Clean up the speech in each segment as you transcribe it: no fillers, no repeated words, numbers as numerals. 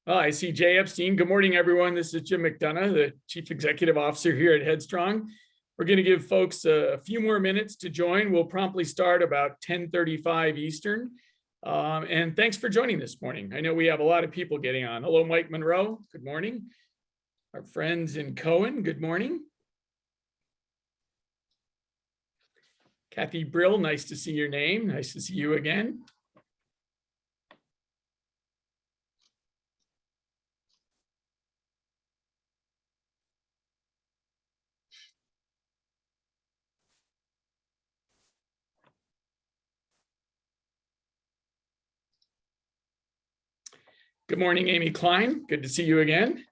I see Jay Epstein. Good morning, everyone. This is Jim McDonough, the Chief Executive Officer here at Headstrong. We're going to give folks a few more minutes to join. We'll promptly start about 10:35 Eastern. And thanks for joining this morning. I know we have a lot of people getting on. Hello, Mike Monroe. Good morning. Our friends in Cohen. Good morning. Kathy Brill, nice to see your name. Nice to see you again. Good morning, Amy Klein. Good to see you again.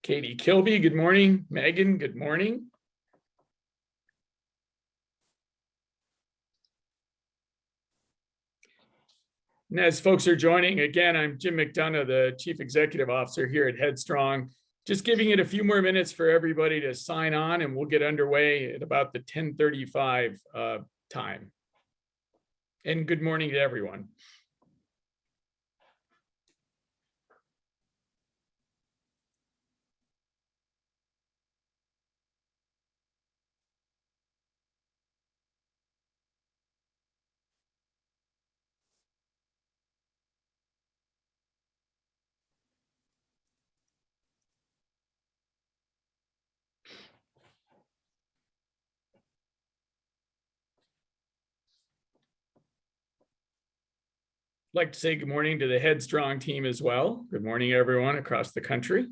Katie Kilby, good morning. Megan, good morning. And as folks are joining, again, I'm Jim McDonough, the Chief Executive Officer here at Headstrong. Just giving it a few more minutes for everybody to sign on, and we'll get underway at about the 10:35 time. And good morning to everyone. I'd like to say good morning to the Headstrong team as well. Good morning, everyone across the country.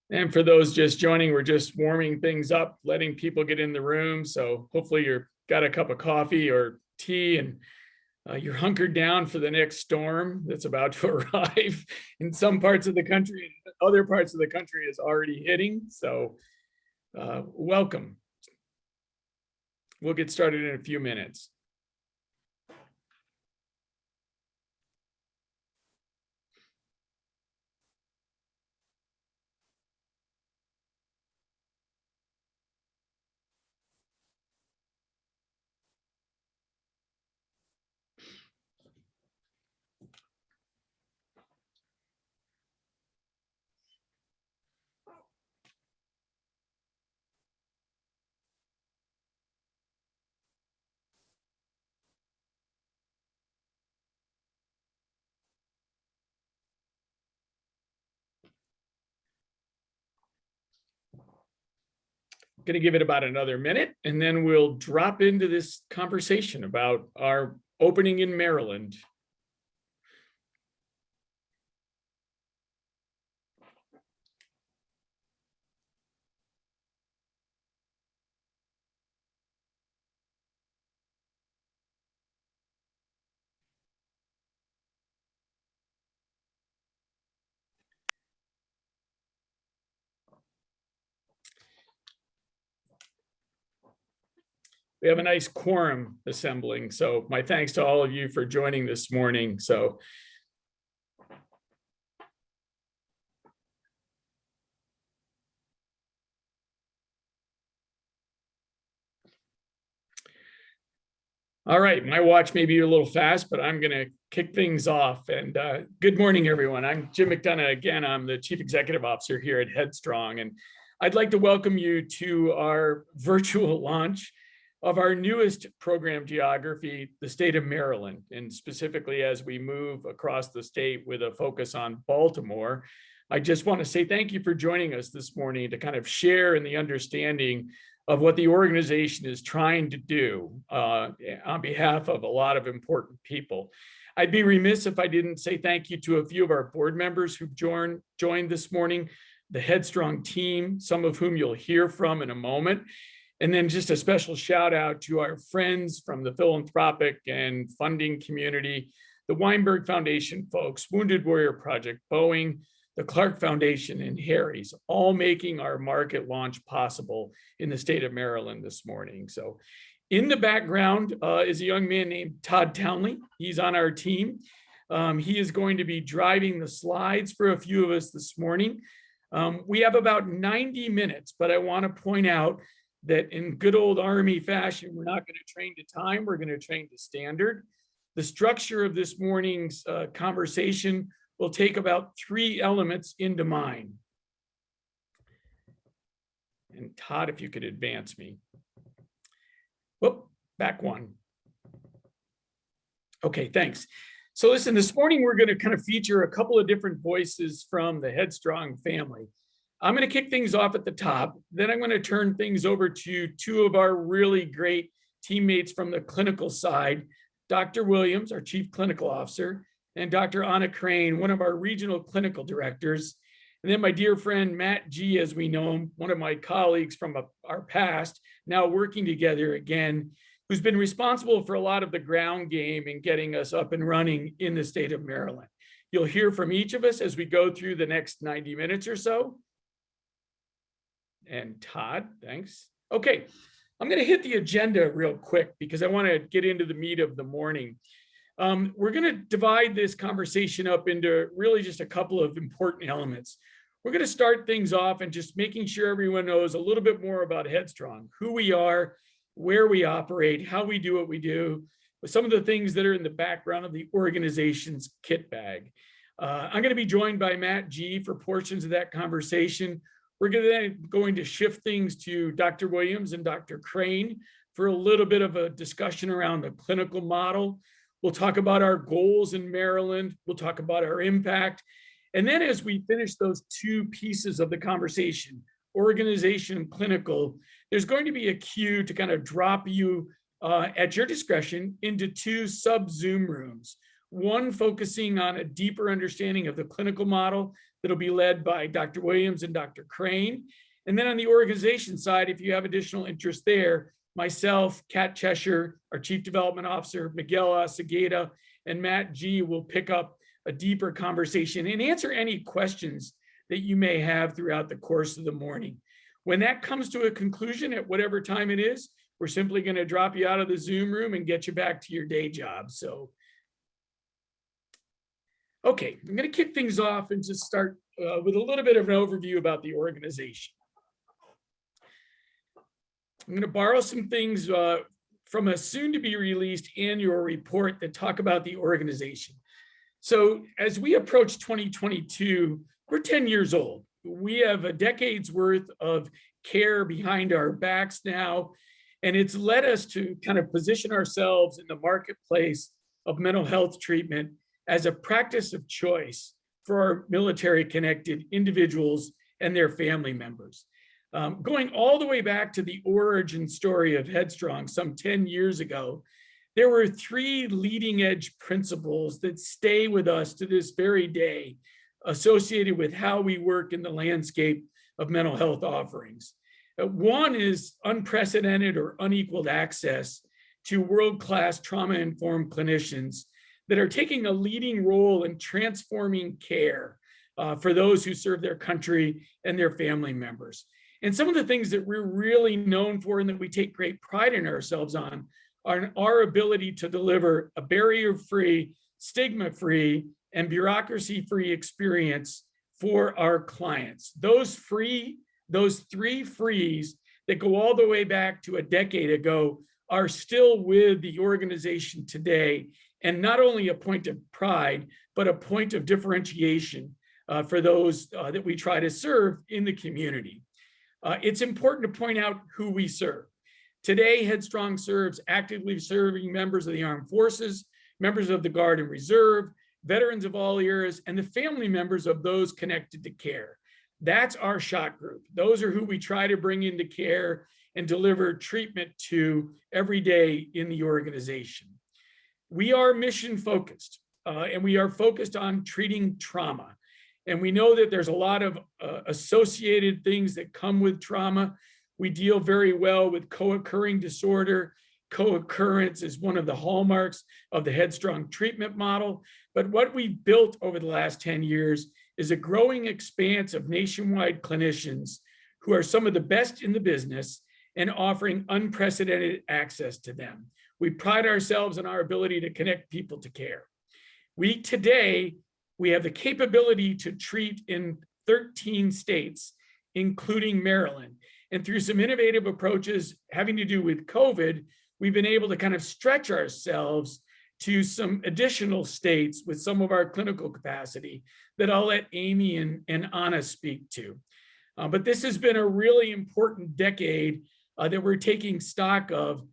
And for those just joining, we're just warming things up, letting people get in the room. So hopefully you've got a cup of coffee or tea and you're hunkered down for the next storm that's about to arrive in some parts of the country. Other parts of the country is already hitting. So welcome. We'll get started in a few minutes. Going to give it about another minute, and then we'll drop into this conversation about our opening in Maryland. We have a nice quorum assembling. So my thanks to all of you for joining this morning. So all right, my watch may be a little fast, but I'm going to kick things off. And good morning, everyone. I'm Jim McDonough. Again, I'm the Chief Executive Officer here at Headstrong. And I'd like to welcome you to our virtual launch of our newest program geography, the state of Maryland, and specifically as we move across the state with a focus on Baltimore. I just want to say thank you for joining us this morning to kind of share in the understanding of what the organization is trying to do on behalf of a lot of important people. I'd be remiss if I didn't say thank you to a few of our board members who've joined this morning, the Headstrong team, some of whom you'll hear from in a moment, And then just a special shout out to our friends from the philanthropic and funding community, the Weinberg Foundation folks, Wounded Warrior Project, Boeing, the Clark Foundation, and Harry's, all making our market launch possible in the state of Maryland this morning. So in the background is a young man named Todd Townley. He's on our team. He is going to be driving the slides for a few of us this morning. We have about 90 minutes, but I want to point out that in good old Army fashion, we're not going to train to time, we're going to train to standard. The structure of this morning's conversation will take about 3 elements into mind. And Todd, if you could advance me. Whoop, back one. Okay, thanks. So listen, this morning we're going to kind of feature a couple of different voices from the Headstrong family. I'm going to kick things off at the top. Then I'm going to turn things over to 2 of our really great teammates from the clinical side, Dr. Williams, our Chief Clinical Officer, and Dr. Anna Crane, one of our regional clinical directors. And then my dear friend, Matt G., as we know him, one of my colleagues from our past, now working together again, who's been responsible for a lot of the ground game in getting us up and running in the state of Maryland. You'll hear from each of us as we go through the next 90 minutes or so. And Todd, thanks. Okay, I'm going to hit the agenda real quick because I want to get into the meat of the morning. We're going to divide this conversation up into really just a couple of important elements. We're going to start things off and just making sure everyone knows a little bit more about Headstrong, who we are, where we operate, how we do what we do, with some of the things that are in the background of the organization's kit bag. I'm going to be joined by Matt G. for portions of that conversation. We're going to shift things to Dr. Williams and Dr. Crane for a little bit of a discussion around the clinical model. We'll talk about our goals in Maryland. We'll talk about our impact. And then as we finish those 2 pieces of the conversation, organization and clinical, there's going to be a cue to kind of drop you at your discretion into 2 sub-Zoom rooms. One focusing on a deeper understanding of the clinical model that'll be led by Dr. Williams and Dr. Crane. And then on the organization side, if you have additional interest there, myself, Kat Cheshire, our Chief Development Officer, Miguel Acegeda, and Matt G. will pick up a deeper conversation and answer any questions that you may have throughout the course of the morning. When that comes to a conclusion at whatever time it is, we're simply going to drop you out of the Zoom room and get you back to your day job. So, okay, I'm going to kick things off and just start with a little bit of an overview about the organization. I'm going to borrow some things from a soon-to-be-released annual report that talk about the organization. So as we approach 2022, we're 10 years old. We have a decade's worth of care behind our backs now, and it's led us to kind of position ourselves in the marketplace of mental health treatment as a practice of choice for our military-connected individuals and their family members. Going all the way back to the origin story of Headstrong some 10 years ago, there were 3 leading edge principles that stay with us to this very day, associated with how we work in the landscape of mental health offerings. One is unprecedented or unequaled access to world-class trauma-informed clinicians that are taking a leading role in transforming care for those who serve their country and their family members. And some of the things that we're really known for and that we take great pride in ourselves on are our ability to deliver a barrier-free, stigma-free, and bureaucracy-free experience for our clients. Those 3 frees that go all the way back to a decade ago are still with the organization today, and not only a point of pride, but a point of differentiation for those that we try to serve in the community. It's important to point out who we serve. Today, Headstrong serves actively serving members of the armed forces, members of the Guard and Reserve, veterans of all eras, and the family members of those connected to care. That's our shot group. Those are who we try to bring into care and deliver treatment to every day in the organization. We are mission focused, and we are focused on treating trauma. And we know that there's a lot of associated things that come with trauma. We deal very well with co-occurring disorder. Co-occurrence is one of the hallmarks of the Headstrong treatment model. But what we've built over the last 10 years is a growing expanse of nationwide clinicians who are some of the best in the business and offering unprecedented access to them. We pride ourselves on our ability to connect people to care. Today, we have the capability to treat in 13 states, including Maryland. And through some innovative approaches having to do with COVID, we've been able to kind of stretch ourselves to some additional states with some of our clinical capacity that I'll let Amy and Anna speak to. But this has been a really important decade that we're taking stock of.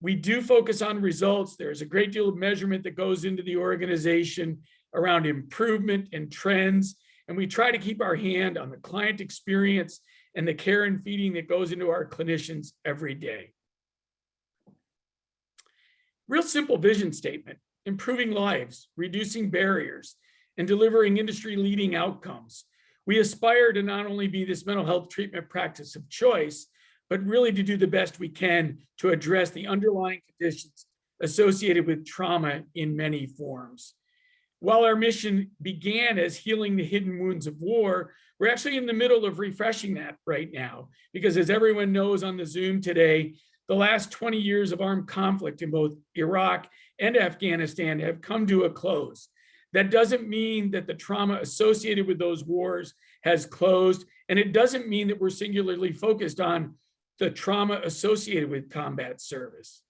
We do focus on results. There's a great deal of measurement that goes into the organization around improvement and trends. And we try to keep our hand on the client experience and the care and feeding that goes into our clinicians every day. Real simple vision statement: improving lives, reducing barriers, and delivering industry-leading outcomes. We aspire to not only be this mental health treatment practice of choice, but really to do the best we can to address the underlying conditions associated with trauma in many forms. While our mission began as healing the hidden wounds of war, we're actually in the middle of refreshing that right now, because as everyone knows on the Zoom today, the last 20 years of armed conflict in both Iraq and Afghanistan have come to a close. That doesn't mean that the trauma associated with those wars has closed, and it doesn't mean that we're singularly focused on the trauma associated with combat service.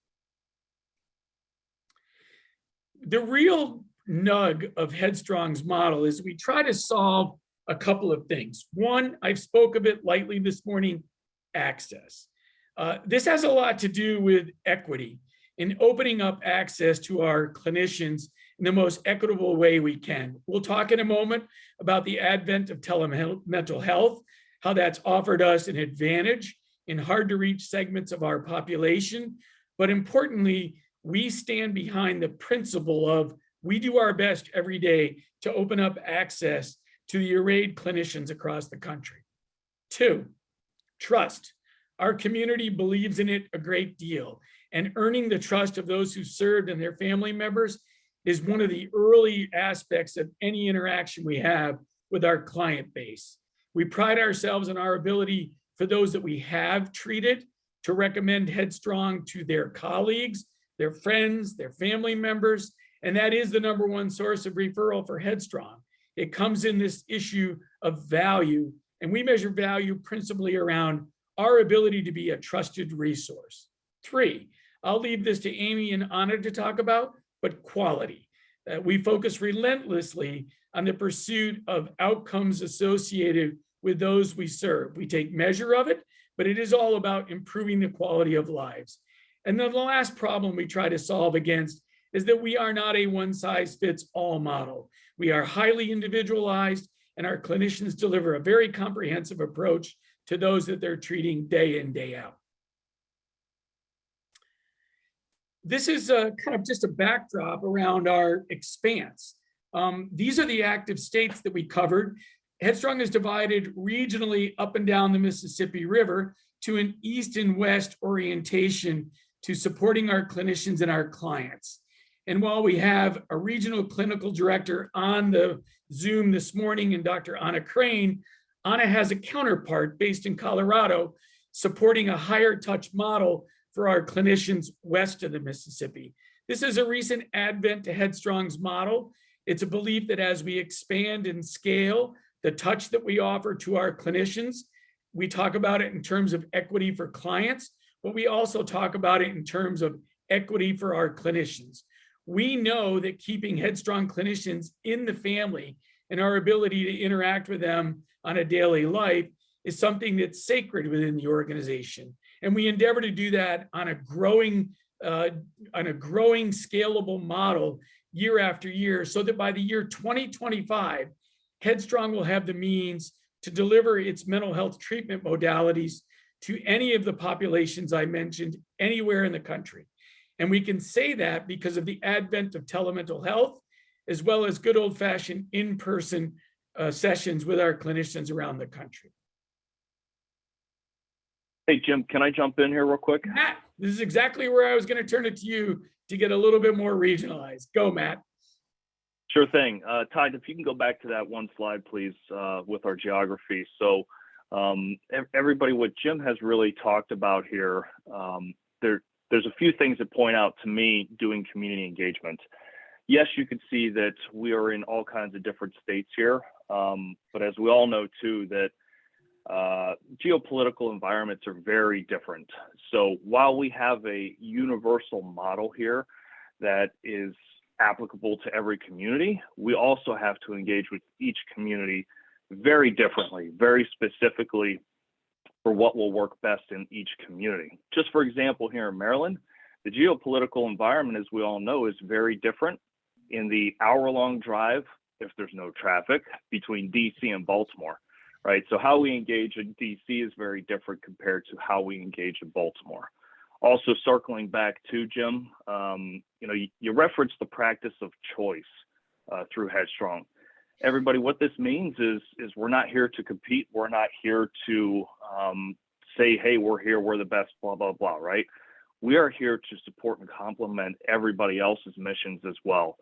The real nug of Headstrong's model is we try to solve a couple of things. One, I've spoke a bit lightly this morning: access. This has a lot to do with equity in opening up access to our clinicians in the most equitable way we can. We'll talk in a moment about the advent of telemental health, how that's offered us an advantage in hard to reach segments of our population. But importantly, we stand behind the principle of we do our best every day to open up access to the arrayed clinicians across the country. Two, trust. Our community believes in it a great deal, and earning the trust of those who served and their family members is one of the early aspects of any interaction we have with our client base. We pride ourselves on our ability for those that we have treated to recommend Headstrong to their colleagues, their friends, their family members, and that is the number one source of referral for Headstrong. It comes in this issue of value, and we measure value principally around our ability to be a trusted resource. Three, I'll leave this to Amy and Anna to talk about, but quality. We focus relentlessly on the pursuit of outcomes associated with those we serve. We take measure of it, but it is all about improving the quality of lives. And then the last problem we try to solve against is that we are not a one-size-fits-all model. We are highly individualized, and our clinicians deliver a very comprehensive approach to those that they're treating day in, day out. This is kind of just a backdrop around our expanse. These are the active states that we covered. Headstrong is divided regionally up and down the Mississippi River to an east and west orientation to supporting our clinicians and our clients. And while we have a regional clinical director on the Zoom this morning and Dr. Anna Crane, Anna has a counterpart based in Colorado supporting a higher touch model for our clinicians west of the Mississippi. This is a recent advent to Headstrong's model. It's a belief that as we expand and scale the touch that we offer to our clinicians, we talk about it in terms of equity for clients, but we also talk about it in terms of equity for our clinicians. We know that keeping Headstrong clinicians in the family and our ability to interact with them on a daily life is something that's sacred within the organization. And we endeavor to do that on a growing scalable model year after year, so that by the year 2025, Headstrong will have the means to deliver its mental health treatment modalities to any of the populations I mentioned anywhere in the country. And we can say that because of the advent of telemental health, as well as good old-fashioned in-person sessions with our clinicians around the country. Hey, Jim, can I jump in here real quick? Matt, this is exactly where I was going to turn it to you to get a little bit more regionalized. Go, Matt. Sure thing. Todd, if you can go back to that one slide, please, with our geography. So everybody, what Jim has really talked about here, there's a few things that point out to me doing community engagement. Yes, you can see that we are in all kinds of different states here, but as we all know too, that geopolitical environments are very different. So while we have a universal model here that is applicable to every community, we also have to engage with each community very differently, very specifically for what will work best in each community. Just for example, here in Maryland, the geopolitical environment, as we all know, is very different in the hour-long drive, if there's no traffic, between DC and Baltimore, right? So how we engage in DC is very different compared to how we engage in Baltimore. Also, circling back to Jim, you referenced the practice of choice through Headstrong. Everybody, what this means is we're not here to compete. We're not here to say, hey, we're here, we're the best, blah, blah, blah, right? We are here to support and complement everybody else's missions as well.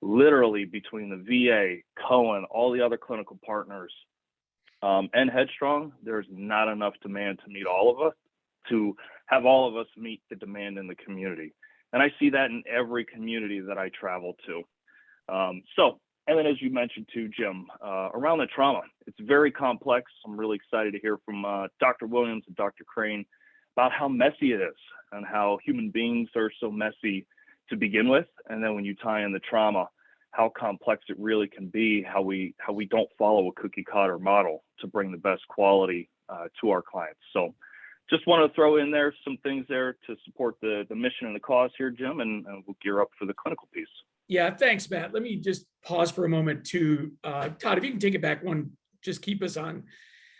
Literally between the VA, Cohen, all the other clinical partners, and Headstrong, there's not enough demand to meet all of us, to have all of us meet the demand in the community. And I see that in every community that I travel to. And then as you mentioned too, Jim, around the trauma, it's very complex. I'm really excited to hear from Dr. Williams and Dr. Crane about how messy it is and how human beings are so messy to begin with. And then when you tie in the trauma, how complex it really can be, how we don't follow a cookie cutter model to bring the best quality to our clients. So just want to throw in there some things there to support the mission and the cause here, Jim, and we'll gear up for the clinical piece. Yeah, thanks, Matt. Let me just pause for a moment to, Todd, if you can take it back one, just keep us on.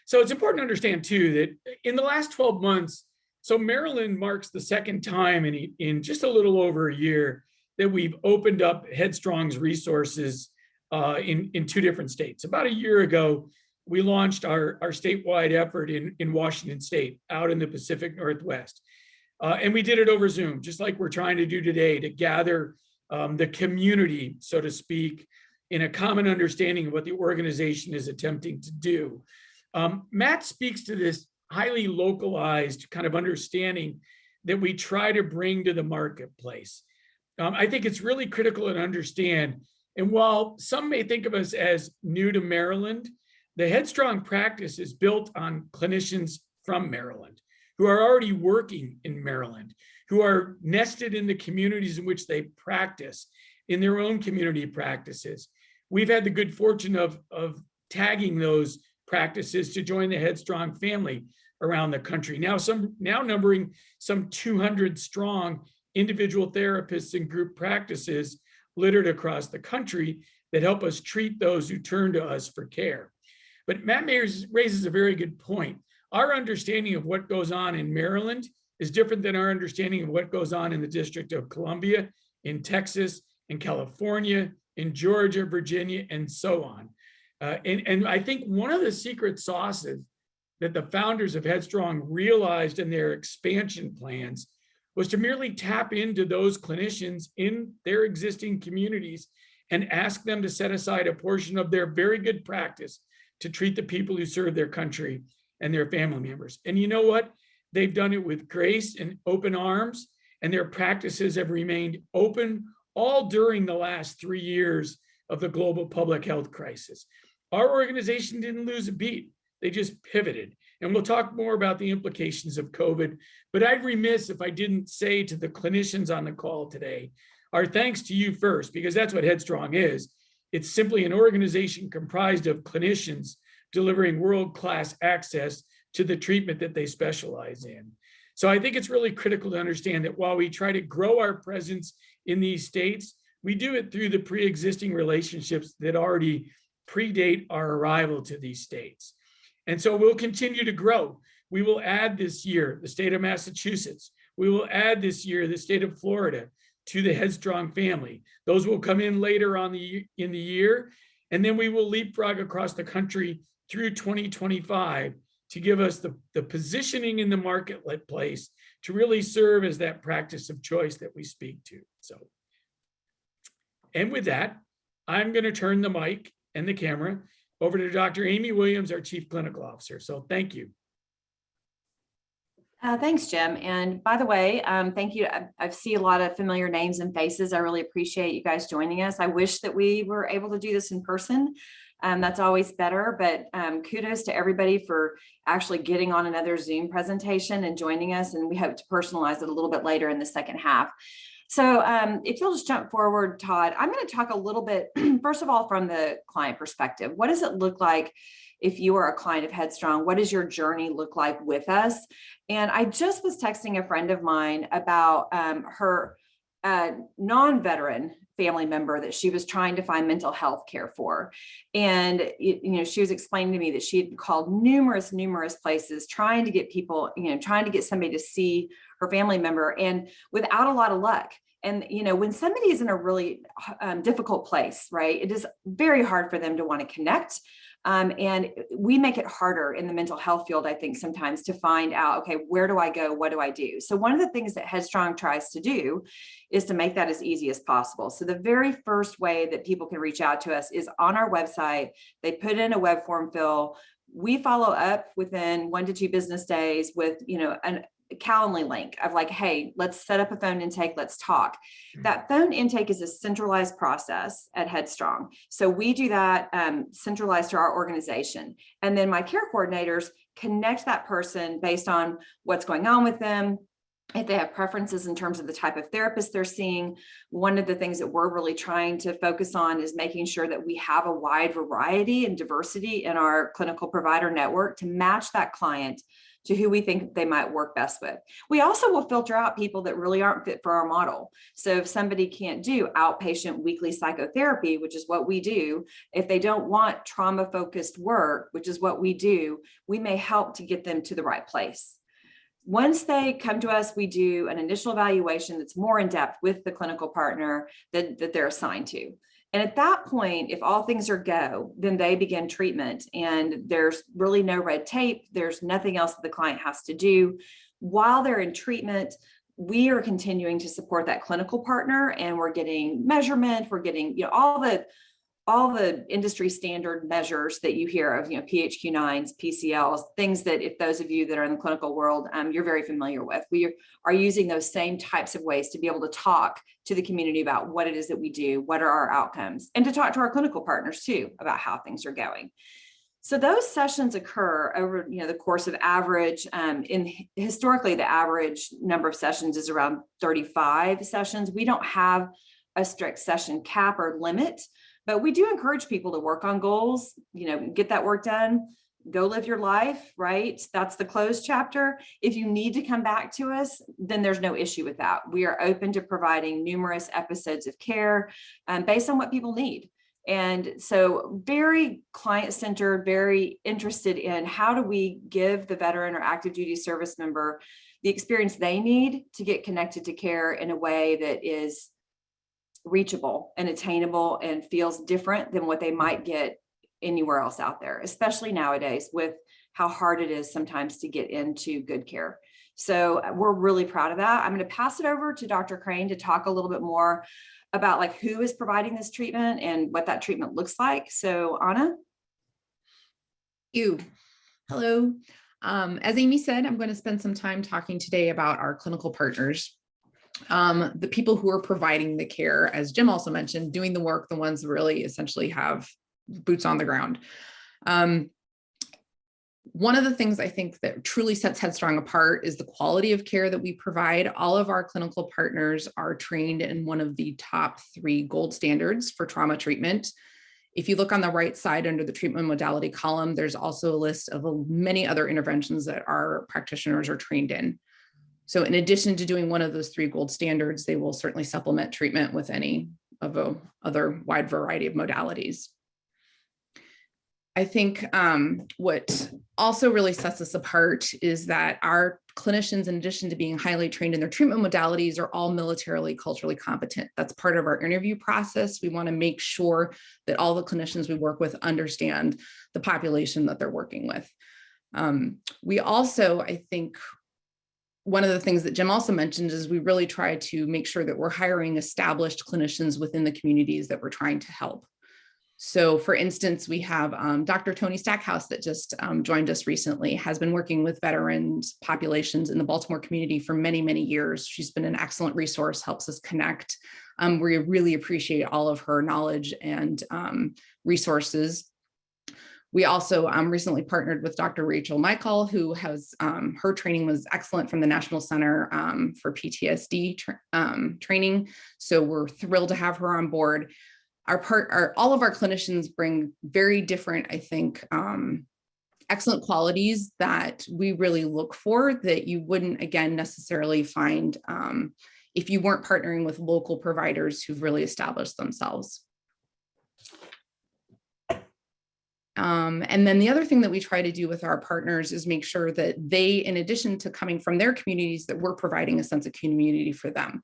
So it's important to understand too, that in the last 12 months, so Maryland marks the second time in just a little over a year that we've opened up Headstrong's resources in two different states. About a year ago, we launched our statewide effort in Washington State, out in the Pacific Northwest. And we did it over Zoom, just like we're trying to do today, to gather the community, so to speak, in a common understanding of what the organization is attempting to do. Matt speaks to this highly localized kind of understanding that we try to bring to the marketplace. I think it's really critical to understand, and while some may think of us as new to Maryland, the Headstrong practice is built on clinicians from Maryland who are already working in Maryland, who are nested in the communities in which they practice, in their own community practices. We've had the good fortune of tagging those practices to join the Headstrong family around the country. Now numbering some 200 strong individual therapists and group practices littered across the country that help us treat those who turn to us for care. But Matt raises a very good point. Our understanding of what goes on in Maryland is different than our understanding of what goes on in the District of Columbia, in Texas, in California, in Georgia, Virginia, and so on. And I think one of the secret sauces that the founders of Headstrong realized in their expansion plans was to merely tap into those clinicians in their existing communities and ask them to set aside a portion of their very good practice to treat the people who serve their country and their family members. And you know what? They've done it with grace and open arms, and their practices have remained open all during the last 3 years of the global public health crisis. Our organization didn't lose a beat. They just pivoted. And we'll talk more about the implications of COVID, but I'd be remiss if I didn't say to the clinicians on the call today, our thanks to you first, because that's what Headstrong is. It's simply an organization comprised of clinicians delivering world-class access to the treatment that they specialize in. So I think it's really critical to understand that while we try to grow our presence in these states, we do it through the pre-existing relationships that already predate our arrival to these states. And so we'll continue to grow. We will add this year the state of Massachusetts. We will add this year the state of Florida to the Headstrong family. Those will come in later on in the year, and then we will leapfrog across the country through 2025 to give us the positioning in the marketplace to really serve as that practice of choice that we speak to. So, and with that, I'm going to turn the mic and the camera over to Dr. Amy Williams, our Chief Clinical Officer. So thank you. Thanks, Jim. And by the way, thank you. I see a lot of familiar names and faces. I really appreciate you guys joining us. I wish that we were able to do this in person. That's always better, but kudos to everybody for actually getting on another Zoom presentation and joining us. And we hope to personalize it a little bit later in the second half. So if you'll just jump forward, Todd, I'm going to talk a little bit, first of all, from the client perspective. What does it look like if you are a client of Headstrong? What does your journey look like with us? And I just was texting a friend of mine about her non-veteran family member that she was trying to find mental health care for. And, she was explaining to me that she had called numerous places trying to get people, trying to get somebody to see her family member, and without a lot of luck. And, when somebody is in a really difficult place, right, it is very hard for them to want to connect. And we make it harder in the mental health field, I think, sometimes to find out, okay, where do I go? What do I do? So one of the things that Headstrong tries to do is to make that as easy as possible. So the very first way that people can reach out to us is on our website. They put in a web form fill. We follow up within 1 to 2 business days with, a Calendly link of like, hey, let's set up a phone intake, let's talk. That phone intake is a centralized process at Headstrong. So we do that centralized to our organization. And then my care coordinators connect that person based on what's going on with them. If they have preferences in terms of the type of therapist they're seeing. One of the things that we're really trying to focus on is making sure that we have a wide variety and diversity in our clinical provider network to match that client to who we think they might work best with. We also will filter out people that really aren't fit for our model. So if somebody can't do outpatient weekly psychotherapy, which is what we do, if they don't want trauma-focused work, which is what we do, we may help to get them to the right place. Once they come to us, we do an initial evaluation that's more in depth with the clinical partner that they're assigned to. And at that point, if all things are go, then they begin treatment, and there's really no red tape. There's nothing else that the client has to do. While they're in treatment, we are continuing to support that clinical partner, and we're getting measurement. We're getting, all the industry standard measures that you hear of, PHQ-9s, PCLs, things that if those of you that are in the clinical world, you're very familiar with. We are using those same types of ways to be able to talk to the community about what it is that we do, what are our outcomes, and to talk to our clinical partners too about how things are going. So those sessions occur over the course of average. Historically, the average number of sessions is around 35 sessions. We don't have a strict session cap or limit. But we do encourage people to work on goals, get that work done, go live your life, right? That's the closed chapter. If you need to come back to us, then there's no issue with that. We are open to providing numerous episodes of care based on what people need. And so very client-centered, very interested in how do we give the veteran or active duty service member the experience they need to get connected to care in a way that is reachable and attainable and feels different than what they might get anywhere else out there, especially nowadays with how hard it is sometimes to get into good care. So we're really proud of that. I'm going to pass it over to Dr. Crane to talk a little bit more about who is providing this treatment and what that treatment looks like. So Anna. Thank you. Hello. As Amy said, I'm going to spend some time talking today about our clinical partners. The people who are providing the care, as Jim also mentioned, doing the work, the ones that really essentially have boots on the ground. One of the things I think that truly sets Headstrong apart is the quality of care that we provide. All of our clinical partners are trained in one of the top 3 gold standards for trauma treatment. If you look on the right side under the treatment modality column, there's also a list of many other interventions that our practitioners are trained in. So in addition to doing one of those 3 gold standards, they will certainly supplement treatment with any of the other wide variety of modalities. I think what also really sets us apart is that our clinicians, in addition to being highly trained in their treatment modalities, are all militarily, culturally competent. That's part of our interview process. We want to make sure that all the clinicians we work with understand the population that they're working with. We also, I think, one of the things that Jim also mentioned is we really try to make sure that we're hiring established clinicians within the communities that we're trying to help. So for instance, we have Dr. Tony Stackhouse that just joined us recently, has been working with veterans populations in the Baltimore community for many, many years. She's been an excellent resource, helps us connect. We really appreciate all of her knowledge and resources. We also recently partnered with Dr. Rachel Michael, who has, her training was excellent from the National Center for PTSD training. So we're thrilled to have her on board. All of our clinicians bring very different, I think, excellent qualities that we really look for that you wouldn't, again, necessarily find if you weren't partnering with local providers who've really established themselves. And then the other thing that we try to do with our partners is make sure that they, in addition to coming from their communities, that we're providing a sense of community for them.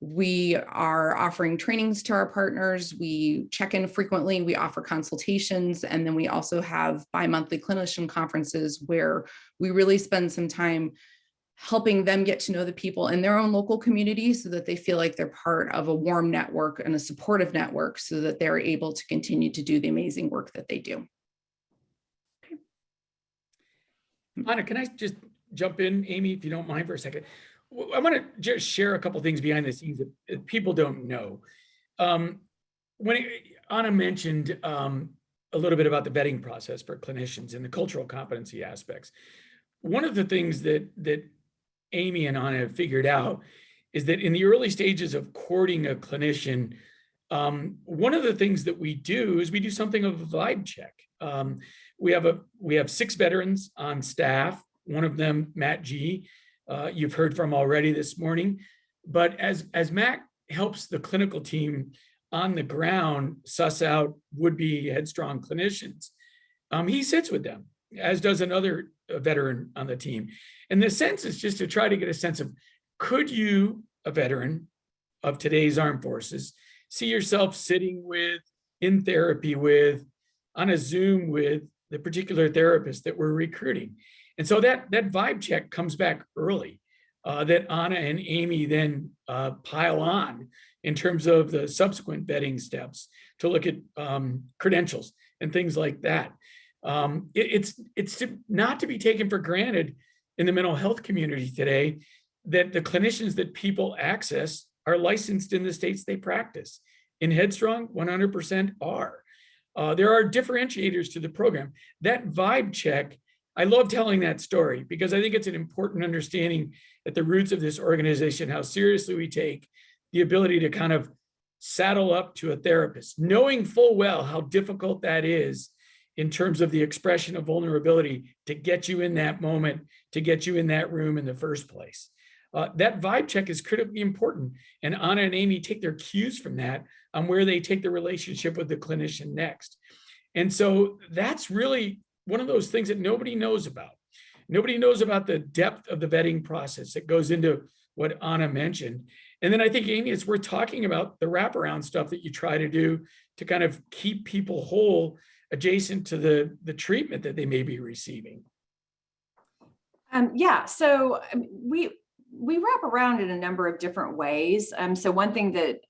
We are offering trainings to our partners. We check in frequently. We offer consultations. And then we also have bi-monthly clinician conferences where we really spend some time helping them get to know the people in their own local community so that they feel like they're part of a warm network and a supportive network so that they're able to continue to do the amazing work that they do. Anna, can I just jump in, Amy, if you don't mind for a second? I want to just share a couple of things behind the scenes that people don't know. Anna mentioned a little bit about the vetting process for clinicians and the cultural competency aspects. One of the things that Amy and Anna have figured out is that in the early stages of courting a clinician, one of the things that we do is we do something of a vibe check. We have 6 veterans on staff, one of them, Matt G., you've heard from already this morning. But as Matt helps the clinical team on the ground suss out would-be Headstrong clinicians, he sits with them, as does another veteran on the team. And the sense is just to try to get a sense of, could you, a veteran of today's armed forces, see yourself sitting with, in therapy with, on a Zoom with the particular therapist that we're recruiting? And so that vibe check comes back early, that Anna and Amy then pile on in terms of the subsequent vetting steps to look at credentials and things like that. It's not to be taken for granted in the mental health community today that the clinicians that people access are licensed in the states they practice. In Headstrong, 100% are. There are differentiators to the program. That vibe check, I love telling that story because I think it's an important understanding at the roots of this organization, how seriously we take the ability to kind of saddle up to a therapist, knowing full well how difficult that is in terms of the expression of vulnerability to get you in that moment, to get you in that room in the first place. That vibe check is critically important. And Anna and Amy take their cues from that on where they take the relationship with the clinician next. And so that's really one of those things that nobody knows about. Nobody knows about the depth of the vetting process that goes into what Anna mentioned. And then I think, Amy, it's worth talking about the wraparound stuff that you try to do to kind of keep people whole adjacent to the treatment that they may be receiving. Yeah, so we wrap around in a number of different ways. So one thing that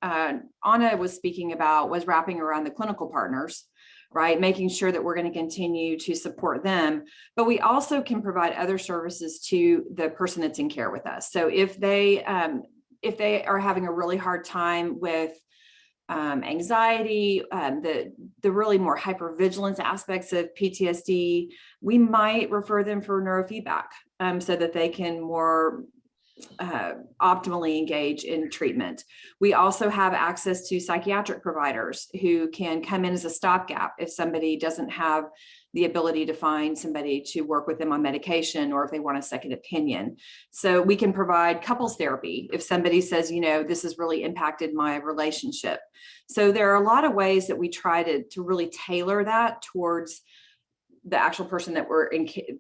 Anna was speaking about was wrapping around the clinical partners, right? Making sure that we're going to continue to support them, but we also can provide other services to the person that's in care with us. So if they are having a really hard time with anxiety, the really more hypervigilance aspects of PTSD, we might refer them for neurofeedback so that they can more optimally engage in treatment. We also have access to psychiatric providers who can come in as a stopgap if somebody doesn't have the ability to find somebody to work with them on medication or if they want a second opinion. So we can provide couples therapy if somebody says, you know, this has really impacted my relationship. So there are a lot of ways that we try to really tailor that towards the actual person that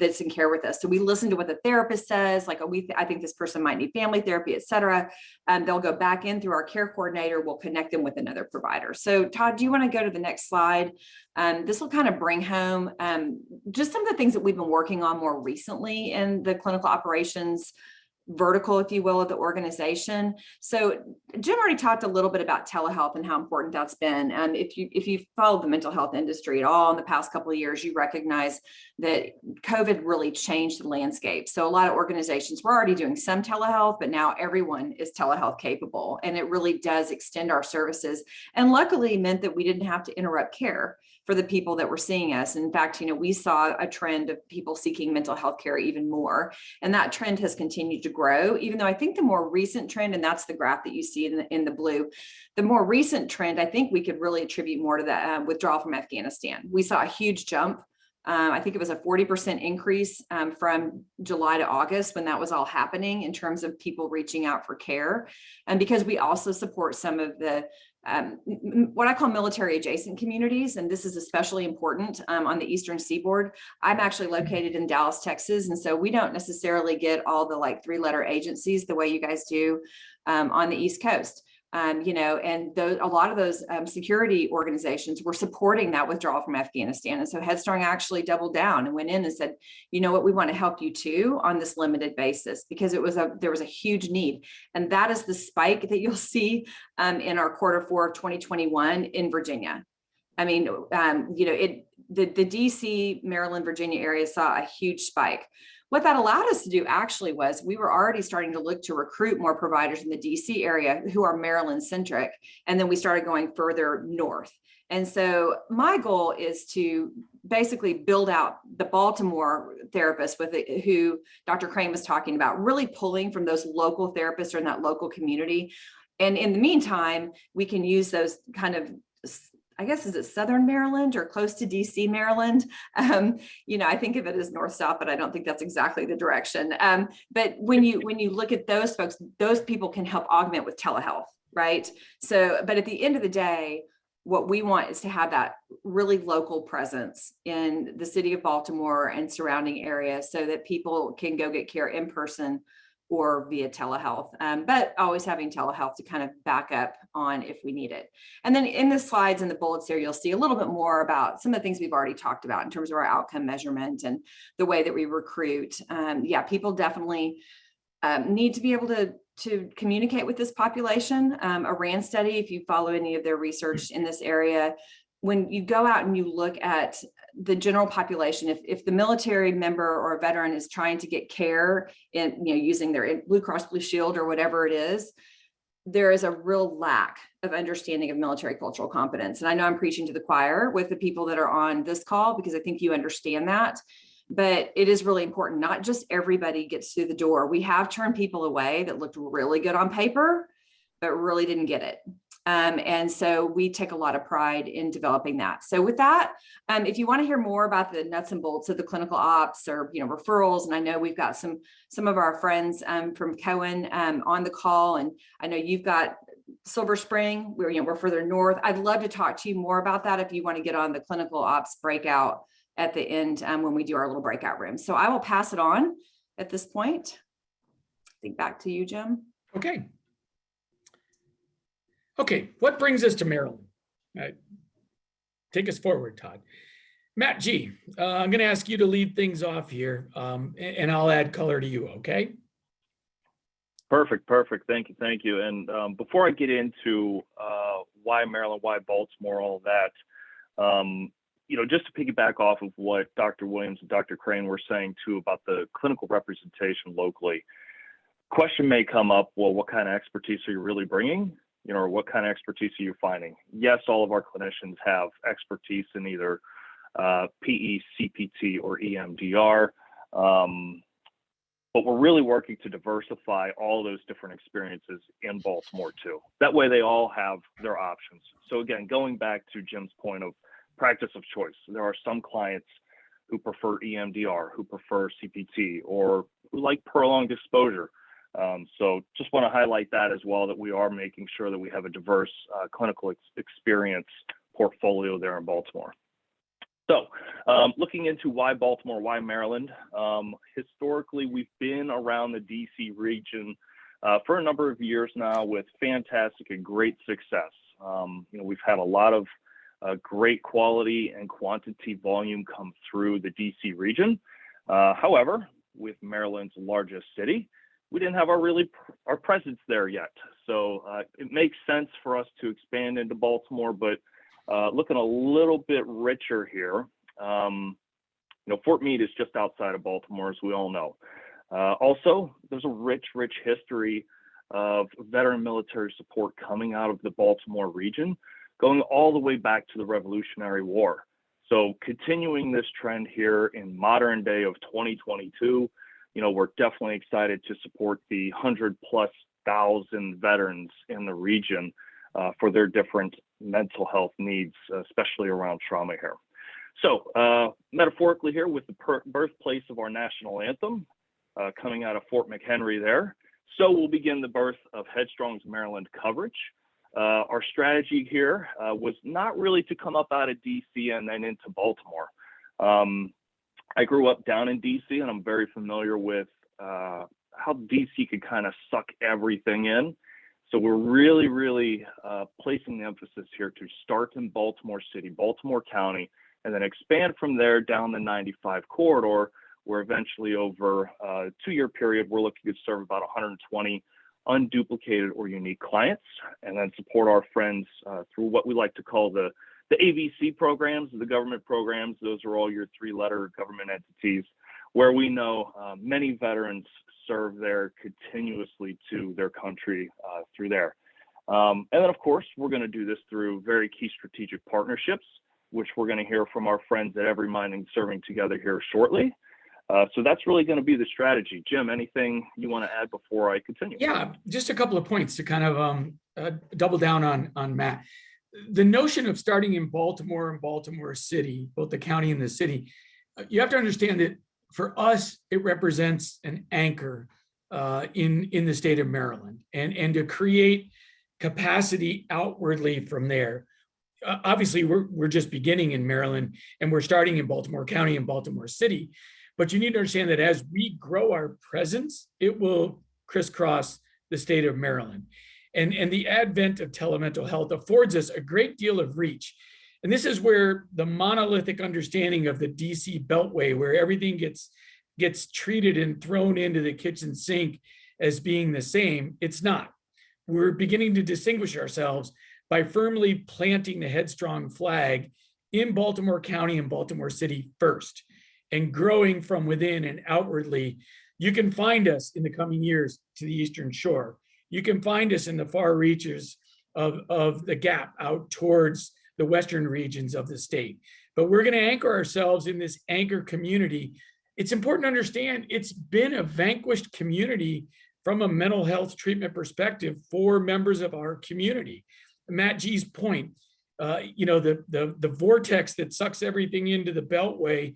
that's in care with us. So we listen to what the therapist says, like, I think this person might need family therapy, et cetera. And they'll go back in through our care coordinator. We'll connect them with another provider. So Todd, do you want to go to the next slide? This will kind of bring home just some of the things that we've been working on more recently in the clinical operations vertical, if you will, of the organization. So Jim already talked a little bit about telehealth and how important that's been. And if you followed the mental health industry at all in the past couple of years, you recognize that COVID really changed the landscape. So a lot of organizations were already doing some telehealth, but now everyone is telehealth capable. And it really does extend our services. And luckily meant that we didn't have to interrupt care for the people that were seeing us. In fact, we saw a trend of people seeking mental health care even more. And that trend has continued to grow, even though I think the more recent trend, and that's the graph that you see in the blue, the more recent trend, I think we could really attribute more to the withdrawal from Afghanistan. We saw a huge jump. I think it was a 40% increase from July to August when that was all happening in terms of people reaching out for care. And because we also support some of the what I call military adjacent communities, and this is especially important on the Eastern Seaboard. I'm actually located in Dallas, Texas, and so we don't necessarily get all the like 3-letter agencies the way you guys do on the East Coast. And a lot of those security organizations were supporting that withdrawal from Afghanistan. And so Headstrong actually doubled down and went in and said, you know what, we want to help you too on this limited basis, because there was a huge need. And that is the spike that you'll see in our Q4 of 2021 in Virginia. I mean, the DC, Maryland, Virginia area saw a huge spike. What that allowed us to do actually was we were already starting to look to recruit more providers in the DC area who are Maryland centric. And then we started going further north. And so my goal is to basically build out the Baltimore therapists who Dr. Crane was talking about, really pulling from those local therapists or in that local community. And in the meantime, we can use those kind of, I guess, is it Southern Maryland or close to DC, Maryland? I think of it as north-south, but I don't think that's exactly the direction. But when you look at those folks, those people can help augment with telehealth, right? So, but at the end of the day, what we want is to have that really local presence in the city of Baltimore and surrounding areas so that people can go get care in person or via telehealth, but always having telehealth to kind of back up on if we need it. And then in the slides and the bullets here, you'll see a little bit more about some of the things we've already talked about in terms of our outcome measurement and the way that we recruit. People definitely need to be able to communicate with this population. A RAND study, if you follow any of their research in this area, when you go out and you look at the general population, if the military member or a veteran is trying to get care in, using their Blue Cross Blue Shield or whatever it is, there is a real lack of understanding of military cultural competence. And I know I'm preaching to the choir with the people that are on this call, because I think you understand that. But it is really important. Not just everybody gets through the door. We have turned people away that looked really good on paper, but really didn't get it. And so we take a lot of pride in developing that. So with that, if you want to hear more about the nuts and bolts of the clinical ops or referrals, and I know we've got some of our friends from Cohen on the call, and I know you've got Silver Spring, we're further north. I'd love to talk to you more about that if you want to get on the clinical ops breakout at the end when we do our little breakout room. So I will pass it on at this point. I think back to you, Jim. Okay, what brings us to Maryland? Take us forward, Todd. Matt G, I'm going to ask you to lead things off here, and I'll add color to you, okay? Perfect. Thank you. And before I get into why Maryland, why Baltimore, all of that, just to piggyback off of what Dr. Williams and Dr. Crane were saying too about the clinical representation locally, question may come up, well, what kind of expertise are you really bringing? Or what kind of expertise are you finding? Yes, all of our clinicians have expertise in either PE, CPT, or EMDR, but we're really working to diversify all those different experiences in Baltimore too. That way they all have their options. So again, going back to Jim's point of practice of choice, there are some clients who prefer EMDR, who prefer CPT, or who like prolonged exposure. So just want to highlight that as well, that we are making sure that we have a diverse clinical experience portfolio there in Baltimore. So looking into why Baltimore, why Maryland, historically, we've been around the DC region for a number of years now with fantastic and great success. We've had a lot of great quality and quantity volume come through the DC region. However, with Maryland's largest city, we didn't have our presence there yet. So it makes sense for us to expand into Baltimore, but looking a little bit richer here. Fort Meade is just outside of Baltimore, as we all know. Also, there's a rich history of veteran military support coming out of the Baltimore region, going all the way back to the Revolutionary War. So continuing this trend here in modern day of 2022, we're definitely excited to support the 100,000+ veterans in the region for their different mental health needs, especially around trauma here. So metaphorically here, with the birthplace of our national anthem coming out of Fort McHenry there, so we'll begin the birth of Headstrong's Maryland coverage. Our strategy here was not really to come up out of DC and then into Baltimore. I grew up down in DC, and I'm very familiar with how DC could kind of suck everything in. So we're really placing the emphasis here to start in Baltimore City, Baltimore County, and then expand from there down the 95 corridor, where eventually over a 2-year period, we're looking to serve about 120 unduplicated or unique clients, and then support our friends through what we like to call the AVC programs, the government programs. Those are all your 3-letter government entities, where we know many veterans serve there continuously to their country through there. And then, of course, we're going to do this through very key strategic partnerships, which we're going to hear from our friends at Every Mining Serving Together here shortly. So that's really going to be the strategy. Jim, anything you want to add before I continue? Yeah, just a couple of points to kind of double down on Matt. The notion of starting in Baltimore and Baltimore City, both the county and the city, you have to understand that for us, it represents an anchor in the state of Maryland, and to create capacity outwardly from there. Obviously, we're just beginning in Maryland, and we're starting in Baltimore County and Baltimore City. But you need to understand that as we grow our presence, it will crisscross the state of Maryland. And the advent of telemental health affords us a great deal of reach. And this is where the monolithic understanding of the DC Beltway, where everything gets treated and thrown into the kitchen sink as being the same, it's not. We're beginning to distinguish ourselves by firmly planting the Headstrong flag in Baltimore County and Baltimore City first, and growing from within and outwardly. You can find us in the coming years to the Eastern Shore. You can find us in the far reaches of the Gap out towards the western regions of the state. But we're going to anchor ourselves in this anchor community. It's important to understand it's been a vanquished community from a mental health treatment perspective for members of our community. Matt G's point, the vortex that sucks everything into the Beltway,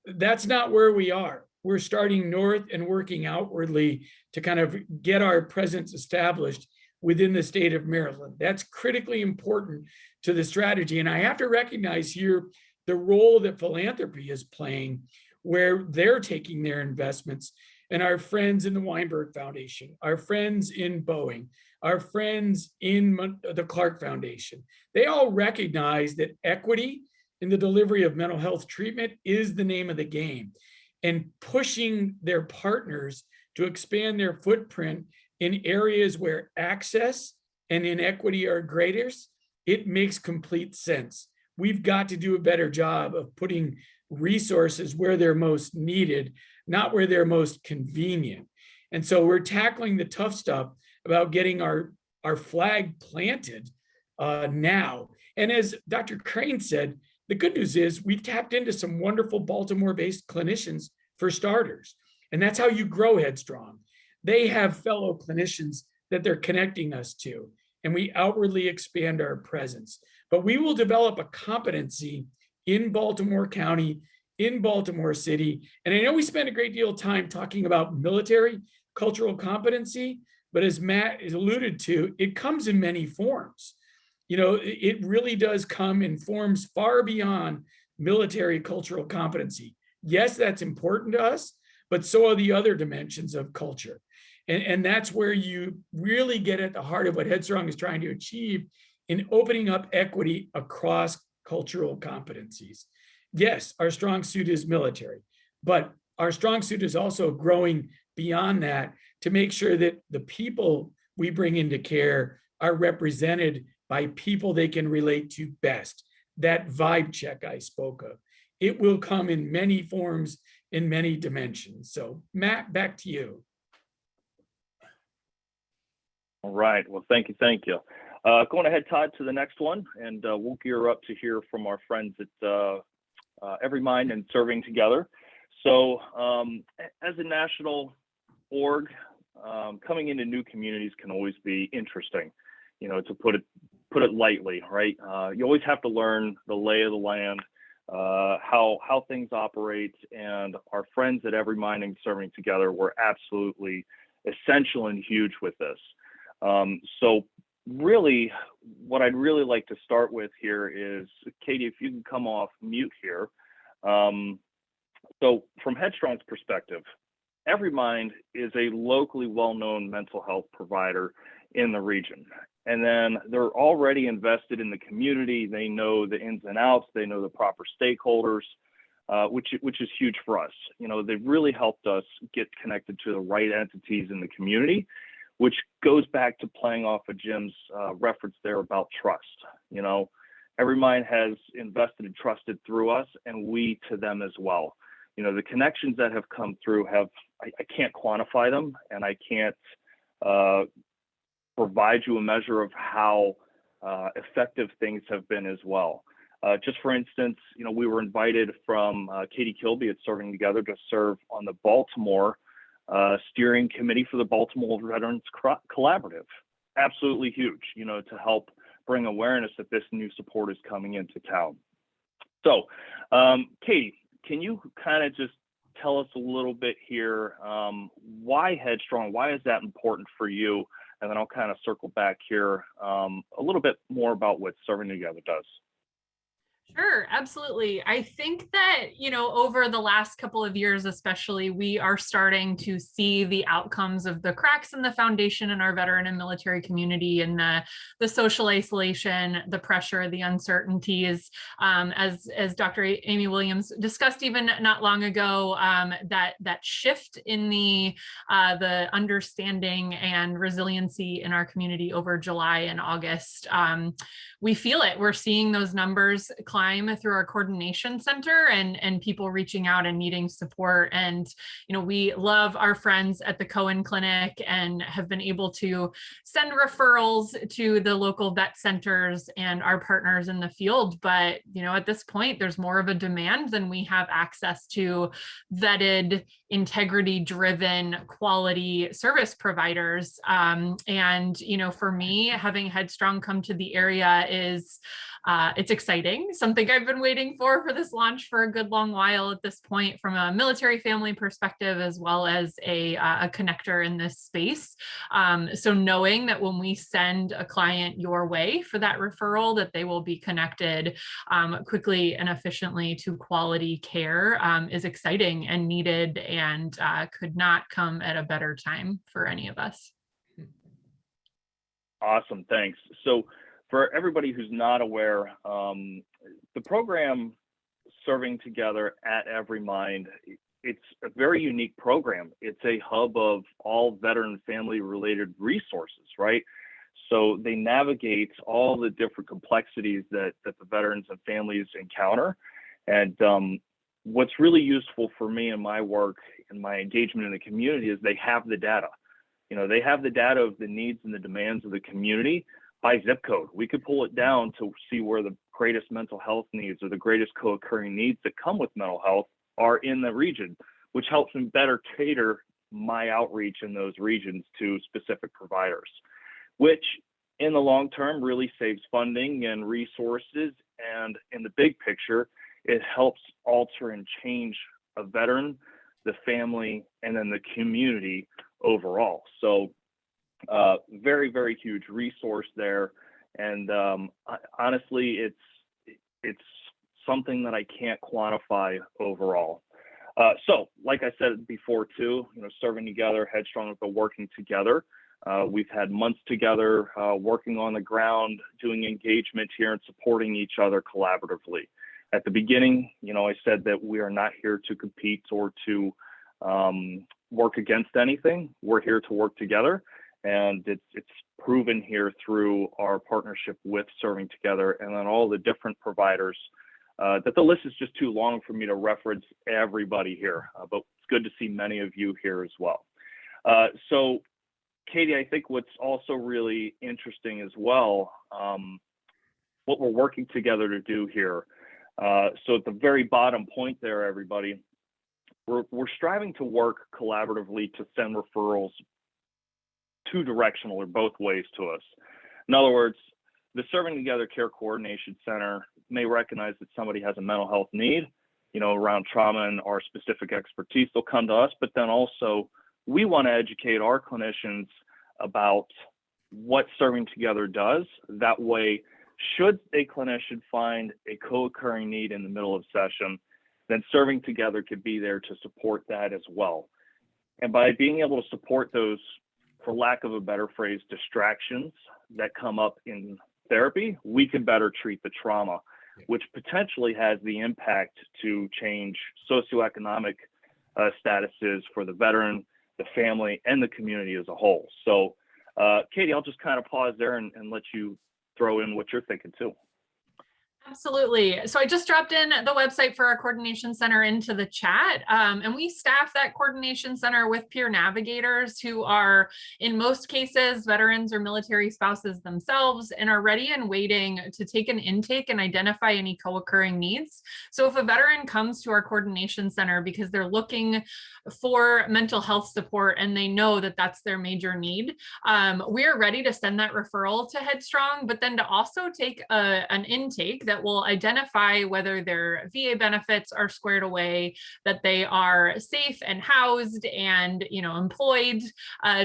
that's not where we are. We're starting north and working outwardly to kind of get our presence established within the state of Maryland. That's critically important to the strategy. And I have to recognize here the role that philanthropy is playing, where they're taking their investments, and our friends in the Weinberg Foundation, our friends in Boeing, our friends in the Clark Foundation, they all recognize that equity in the delivery of mental health treatment is the name of the game, and pushing their partners to expand their footprint in areas where access and inequity are greatest, it makes complete sense. We've got to do a better job of putting resources where they're most needed, not where they're most convenient. And so we're tackling the tough stuff about getting our flag planted now. And as Dr. Crane said, the good news is we've tapped into some wonderful Baltimore-based clinicians for starters. And that's how you grow Headstrong. They have fellow clinicians that they're connecting us to, and we outwardly expand our presence. But we will develop a competency in Baltimore County, in Baltimore City. And I know we spend a great deal of time talking about military cultural competency, but as Matt has alluded to, it comes in many forms. It really does come in forms far beyond military cultural competency. Yes, that's important to us, but so are the other dimensions of culture. And that's where you really get at the heart of what Headstrong is trying to achieve in opening up equity across cultural competencies. Yes, our strong suit is military, but our strong suit is also growing beyond that to make sure that the people we bring into care are represented by people they can relate to best. That vibe check I spoke of. It will come in many forms, in many dimensions. So Matt, back to you. All right. Well, thank you. Thank you. Going ahead, Todd, to the next one, and we'll gear up to hear from our friends at Everymind and Serving Together. So as a national org, coming into new communities can always be interesting, you know, to put it lightly, right? You always have to learn the lay of the land, how things operate, and our friends at Everymind and Serving Together were absolutely essential and huge with this. So really, what I'd really like to start with here is, Katie, if you can come off mute here. So from Headstrong's perspective, Everymind is a locally well-known mental health provider in the region. And then they're already invested in the community. They know the ins and outs. They know the proper stakeholders, which is huge for us. You know, they've really helped us get connected to the right entities in the community, which goes back to playing off of Jim's reference there about trust. You know, Everymind has invested and trusted through us, and we to them as well. You know, the connections that have come through I can't quantify them, and I can't provide you a measure of how effective things have been as well. Just for instance, you know, we were invited from Katie Kilby at Serving Together to serve on the Baltimore steering committee for the Baltimore Veterans Collaborative. Absolutely huge, you know, to help bring awareness that this new support is coming into town. So, Katie, can you kind of just tell us a little bit here, why Headstrong, why is that important for you? And then I'll kind of circle back here a little bit more about what Serving Together does. Sure, absolutely. I think that, you know, over the last couple of years, especially, we are starting to see the outcomes of the cracks in the foundation in our veteran and military community, and the social isolation, the pressure, the uncertainties, as Dr. Amy Williams discussed even not long ago, that shift in the understanding and resiliency in our community over July and August. We feel it. We're seeing those numbers climb through our coordination center, and people reaching out and needing support. And, you know, we love our friends at the Cohen Clinic and have been able to send referrals to the local vet centers and our partners in the field. But, you know, at this point, there's more of a demand than we have access to vetted, integrity-driven, quality service providers. And, you know, for me, having Headstrong come to the area is it's exciting, something I've been waiting for this launch for a good long while at this point, from a military family perspective, as well as a connector in this space. So knowing that when we send a client your way for that referral, that they will be connected quickly and efficiently to quality care is exciting and needed, and could not come at a better time for any of us. Awesome, thanks. So for everybody who's not aware, the program Serving Together at Everymind, it's a very unique program. It's a hub of all veteran family related resources, right? So they navigate all the different complexities that the veterans and families encounter. And what's really useful for me in my work and my engagement in the community is they have the data. You know, they have the data of the needs and the demands of the community by zip code. We could pull it down to see where the greatest mental health needs or the greatest co-occurring needs that come with mental health are in the region, which helps me better cater my outreach in those regions to specific providers, which in the long term really saves funding and resources. And in the big picture, it helps alter and change a veteran, the family, and then the community overall. So very, very huge resource there. And honestly, it's something that I can't quantify overall. So like I said before too, serving together, Headstrong have been working together. We've had months together working on the ground, doing engagement here and supporting each other collaboratively. At the beginning, I said that we are not here to compete or to work against anything. We're here to work together. And it's proven here through our partnership with Serving Together and then all the different providers that the list is just too long for me to reference everybody here, but it's good to see many of you here as well. So Katie, I think what's also really interesting as well, what we're working together to do here. So at the very bottom point there, everybody, we're striving to work collaboratively to send referrals two directional or both ways to us. In other words, the Serving Together Care Coordination Center may recognize that somebody has a mental health need, around trauma and our specific expertise, they'll come to us, but then also we want to educate our clinicians about what Serving Together does. That way, should a clinician find a co-occurring need in the middle of session, then Serving Together could be there to support that as well. And by being able to support those, for lack of a better phrase, distractions that come up in therapy, we can better treat the trauma, which potentially has the impact to change socioeconomic statuses for the veteran, the family, and the community as a whole. So, Katie, I'll just kind of pause there and let you throw in what you're thinking too. Absolutely. So I just dropped in the website for our coordination center into the chat, and we staff that coordination center with peer navigators who are, in most cases, veterans or military spouses themselves and are ready and waiting to take an intake and identify any co-occurring needs. So if a veteran comes to our coordination center because they're looking for mental health support and they know that that's their major need, we are ready to send that referral to Headstrong, but then to also take an intake that will identify whether their VA benefits are squared away, that they are safe and housed and employed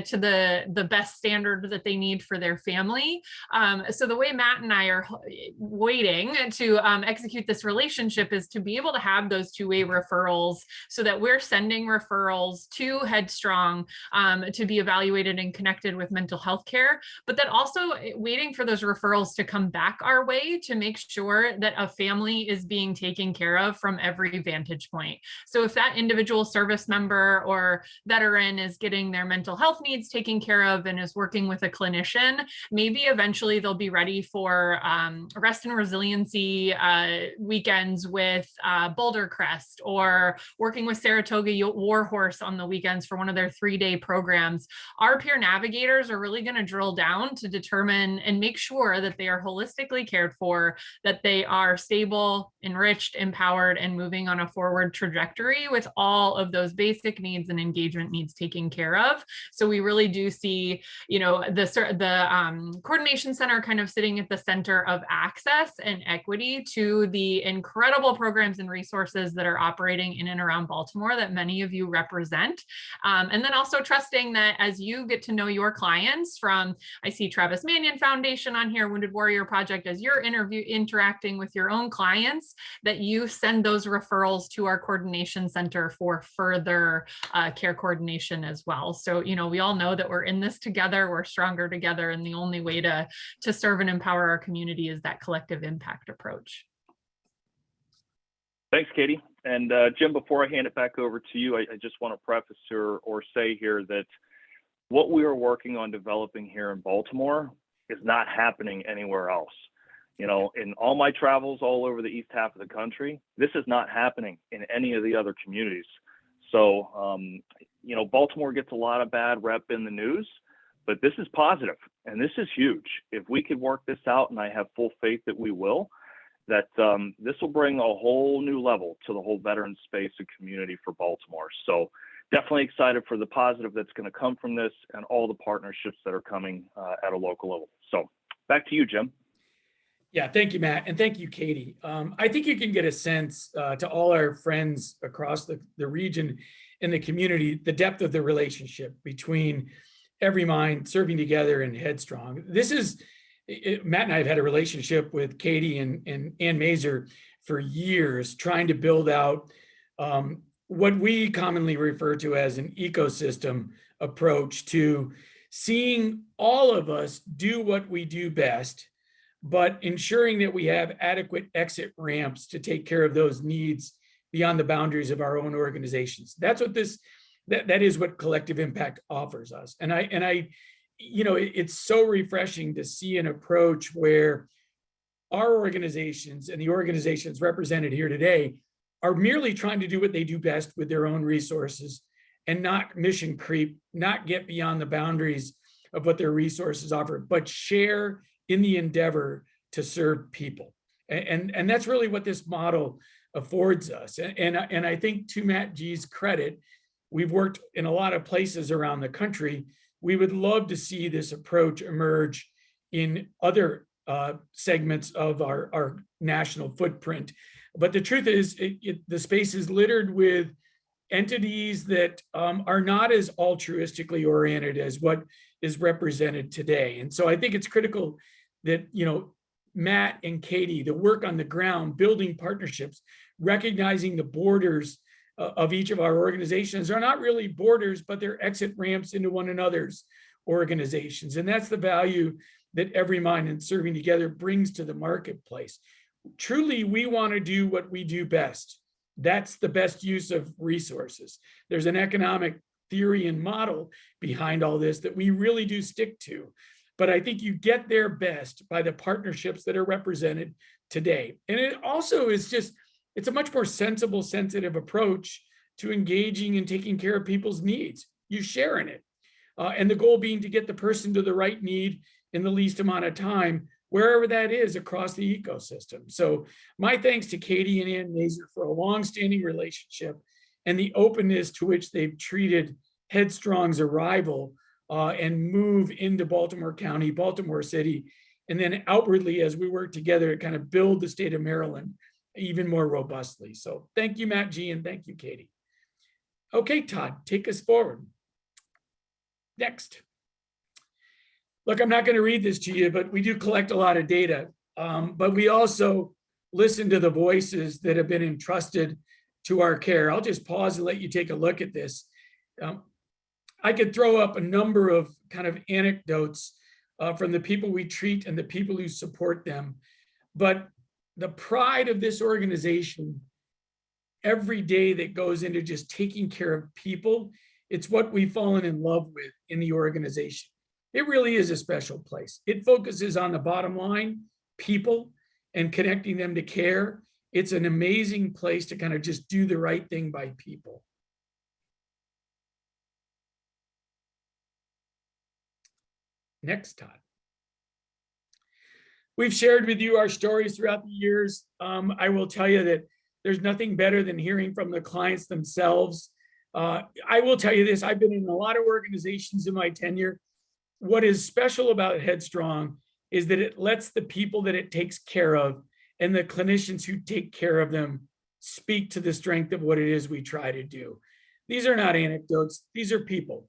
to the best standard that they need for their family. So the way Matt and I are waiting to execute this relationship is to be able to have those two-way referrals so that we're sending referrals to Headstrong to be evaluated and connected with mental health care, but then also waiting for those referrals to come back our way to make sure that a family is being taken care of from every vantage point. So if that individual service member or veteran is getting their mental health needs taken care of and is working with a clinician, maybe eventually they'll be ready for rest and resiliency weekends with Boulder Crest, or working with Saratoga Warhorse on the weekends for one of their 3-day programs. Our peer navigators are really going to drill down to determine and make sure that they are holistically cared for, that they are stable, enriched, empowered, and moving on a forward trajectory with all of those basic needs and engagement needs taken care of. So we really do see, the coordination center kind of sitting at the center of access and equity to the incredible programs and resources that are operating in and around Baltimore that many of you represent. And then also trusting that as you get to know your clients from, I see Travis Manion Foundation on here, Wounded Warrior Project, as you're interacting with your own clients, that you send those referrals to our coordination center for further care coordination as well. So, we all know that we're in this together, we're stronger together, and the only way to serve and empower our community is that collective impact approach. Thanks, Katie. And Jim, before I hand it back over to you, I just want to preface or say here that what we are working on developing here in Baltimore is not happening anywhere else. In all my travels all over the east half of the country, this is not happening in any of the other communities. So, Baltimore gets a lot of bad rep in the news, but this is positive and this is huge. If we could work this out, and I have full faith that we will, that this will bring a whole new level to the whole veteran space and community for Baltimore. So definitely excited for the positive that's going to come from this and all the partnerships that are coming at a local level. So back to you, Jim. Yeah, thank you, Matt. And thank you, Katie. I think you can get a sense to all our friends across the region and the community, the depth of the relationship between EveryMind, Serving Together, and Headstrong. Matt and I have had a relationship with Katie and Ann Mazer for years trying to build out what we commonly refer to as an ecosystem approach to seeing all of us do what we do best, but ensuring that we have adequate exit ramps to take care of those needs beyond the boundaries of our own organizations. That's what that is what collective impact offers us. And I, it's so refreshing to see an approach where our organizations and the organizations represented here today are merely trying to do what they do best with their own resources and not mission creep, not get beyond the boundaries of what their resources offer, but share in the endeavor to serve people. And that's really what this model affords us. And I think, to Matt G's credit, we've worked in a lot of places around the country. We would love to see this approach emerge in other segments of our national footprint. But the truth is, the space is littered with entities that are not as altruistically oriented as what is represented today. And so I think it's critical that, Matt and Katie, the work on the ground, building partnerships, recognizing the borders of each of our organizations are not really borders, but they're exit ramps into one another's organizations. And that's the value that Every Mind and Serving Together brings to the marketplace. Truly, we want to do what we do best. That's the best use of resources. There's an economic theory and model behind all this that we really do stick to. But I think you get there best by the partnerships that are represented today. And it also is it's a much more sensible, sensitive approach to engaging and taking care of people's needs. You share in it. And the goal being to get the person to the right need in the least amount of time, wherever that is across the ecosystem. So my thanks to Katie and Ann Mazer for a longstanding relationship and the openness to which they've treated Headstrong's arrival and move into Baltimore County, Baltimore City, and then outwardly as we work together to kind of build the state of Maryland even more robustly. So thank you, Matt G, and thank you, Katie. Okay, Todd, take us forward. Next. Look, I'm not going to read this to you, but we do collect a lot of data, but we also listen to the voices that have been entrusted to our care. I'll just pause and let you take a look at this. I could throw up a number of kind of anecdotes from the people we treat and the people who support them, but the pride of this organization every day that goes into just taking care of people, it's what we've fallen in love with in the organization. It really is a special place. It focuses on the bottom line, people, and connecting them to care. It's an amazing place to kind of just do the right thing by people. Next, Todd. We've shared with you our stories throughout the years. I will tell you that there's nothing better than hearing from the clients themselves. I will tell you this, I've been in a lot of organizations in my tenure. What is special about Headstrong is that it lets the people that it takes care of and the clinicians who take care of them speak to the strength of what it is we try to do. These are not anecdotes, these are people